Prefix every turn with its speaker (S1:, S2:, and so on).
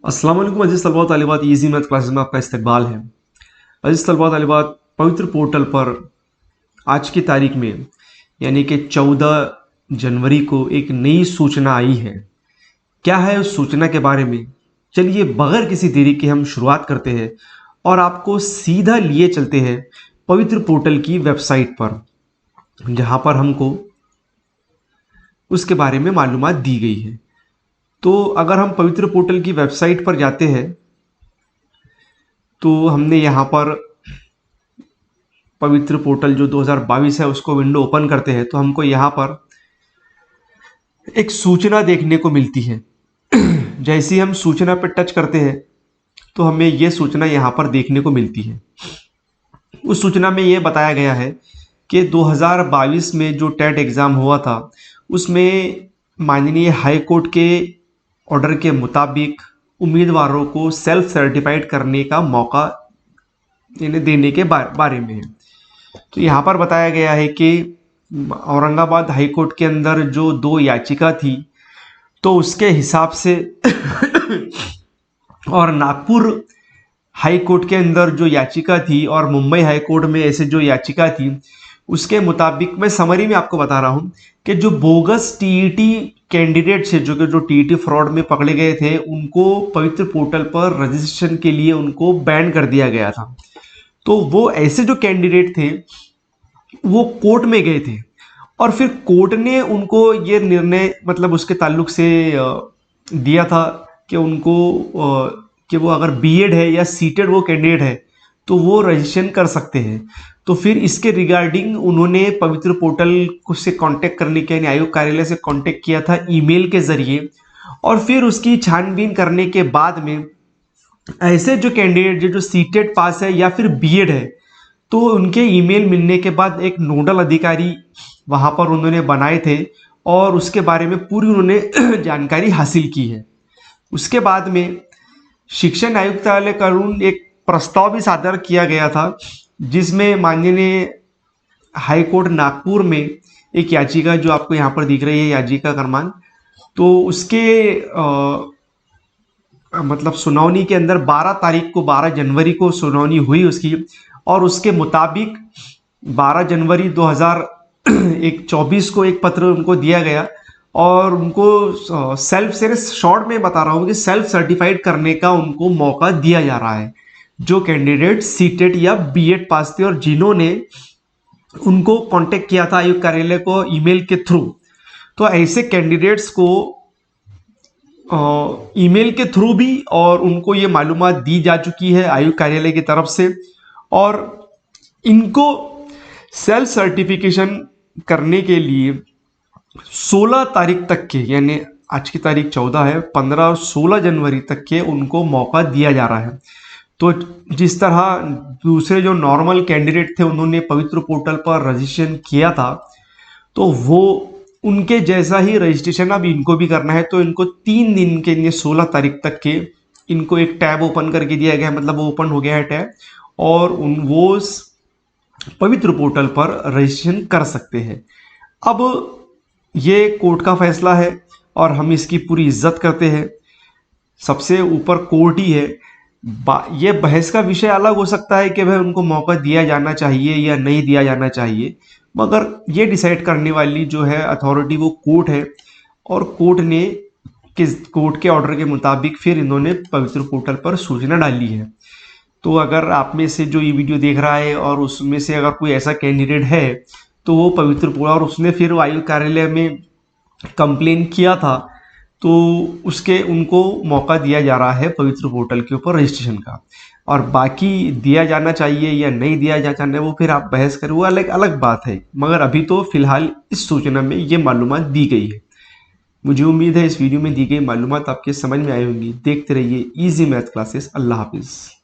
S1: अस्सलाम वालेकुम अज़ीज़ तलबा तालिबात, इजी मैथ क्लासेस में आपका इस्तकबाल है। अज़ीज़ तलबा तालिबात, पवित्र पोर्टल पर आज की तारीख में यानी कि 14 जनवरी को एक नई सूचना आई है। क्या है उस सूचना के बारे में? चलिए बगैर किसी देरी के हम शुरुआत करते हैं और आपको सीधा लिए चलते हैं पवित्र पोर्टल की वेबसाइट पर, जहाँ पर हमको उसके बारे में मालूमात दी गई है। तो अगर हम पवित्र पोर्टल की वेबसाइट पर जाते हैं तो हमने यहाँ पर पवित्र पोर्टल जो 2022 है उसको विंडो ओपन करते हैं तो हमको यहाँ पर एक सूचना देखने को मिलती है। जैसे ही हम सूचना पर टच करते हैं तो हमें ये सूचना यहाँ पर देखने को मिलती है। उस सूचना में ये बताया गया है कि 2022 में जो टेट एग्ज़ाम हुआ था उसमें माननीय हाई कोर्ट के ऑर्डर के मुताबिक उम्मीदवारों को सेल्फ सर्टिफाइड करने का मौका देने के बारे में है। तो यहाँ पर बताया गया है कि औरंगाबाद हाई कोर्ट के अंदर जो 2 याचिका थी तो उसके हिसाब से और नागपुर हाई कोर्ट के अंदर जो याचिका थी और मुंबई हाई कोर्ट में ऐसे जो याचिका थी उसके मुताबिक मैं समरी में आपको बता रहा हूँ कि जो बोगस टीईटी कैंडिडेट्स है जो टीईटी फ्रॉड में पकड़े गए थे उनको पवित्र पोर्टल पर रजिस्ट्रेशन के लिए उनको बैन कर दिया गया था। तो वो ऐसे जो कैंडिडेट थे वो कोर्ट में गए थे और फिर कोर्ट ने उनको ये निर्णय मतलब उसके ताल्लुक से दिया था कि उनको कि वो अगर बीएड है या सीटेड वो कैंडिडेट है तो वो रजिस्ट्रेशन कर सकते हैं। तो फिर इसके रिगार्डिंग उन्होंने पवित्र पोर्टल से कांटेक्ट करने के आयोग कार्यालय से कांटेक्ट किया था ईमेल के जरिए और फिर उसकी छानबीन करने के बाद में ऐसे जो कैंडिडेट जो सीटेड पास है या फिर बीएड है तो उनके ईमेल मिलने के बाद एक नोडल अधिकारी वहाँ पर उन्होंने बनाए थे और उसके बारे में पूरी उन्होंने जानकारी हासिल की है। उसके बाद में शिक्षा आयुक्तालय कानून एक प्रस्ताव भी सादर किया गया था जिसमें माननीय हाई कोर्ट नागपुर में एक याचिका जो आपको यहाँ पर दिख रही है याचिका क्रमांक, तो उसके मतलब सुनवाई के अंदर 12 जनवरी को सुनवाई हुई उसकी और उसके मुताबिक 12 जनवरी 2024 को एक पत्र उनको दिया गया और उनको सेल्फ से शॉर्ट में बता रहा हूँ कि सेल्फ सर्टिफाइड करने का उनको मौका दिया जा रहा है जो कैंडिडेट सीटेट या बीएड पास थे और जिन्होंने उनको कांटेक्ट किया था आयोग कार्यालय को ईमेल के थ्रू। तो ऐसे कैंडिडेट्स को ईमेल के थ्रू भी और उनको ये मालूमात दी जा चुकी है आयोग कार्यालय की तरफ से और इनको सेल्फ सर्टिफिकेशन करने के लिए 16 तारीख तक के यानी आज की तारीख 14 है 15 और 16 जनवरी तक के उनको मौका दिया जा रहा है। तो जिस तरह दूसरे जो नॉर्मल कैंडिडेट थे उन्होंने पवित्र पोर्टल पर रजिस्ट्रेशन किया था तो वो उनके जैसा ही रजिस्ट्रेशन अब इनको भी करना है। तो इनको 3 दिन के लिए 16 तारीख तक के इनको एक टैब ओपन करके दिया गया है, मतलब वो ओपन हो गया है टैब और वो पवित्र पोर्टल पर रजिस्ट्रेशन कर सकते हैं। अब ये कोर्ट का फैसला है और हम इसकी पूरी इज्जत करते हैं। सबसे ऊपर कोर्ट ही है। ये बहस का विषय अलग हो सकता है कि भाई उनको मौका दिया जाना चाहिए या नहीं दिया जाना चाहिए, मगर ये डिसाइड करने वाली जो है अथॉरिटी वो कोर्ट है और कोर्ट के ऑर्डर के मुताबिक फिर इन्होंने पवित्र पोर्टल पर सूचना डाली है। तो अगर आप में से जो ये वीडियो देख रहा है और उसमें से अगर कोई ऐसा कैंडिडेट है तो वो पवित्र पोर्टल और उसने फिर आयोग कार्यालय में कंप्लेन किया था तो उनको मौका दिया जा रहा है पवित्र पोर्टल के ऊपर रजिस्ट्रेशन का। और बाकी दिया जाना चाहिए या नहीं दिया जाना चाहिए वो फिर आप बहस करें, वो अलग बात है, मगर अभी तो फिलहाल इस सूचना में ये मालूमात दी गई है। मुझे उम्मीद है इस वीडियो में दी गई मालूमात आपके समझ में आई होंगी। देखते रहिए इजी मैथ क्लासेस। अल्लाह हाफिज़।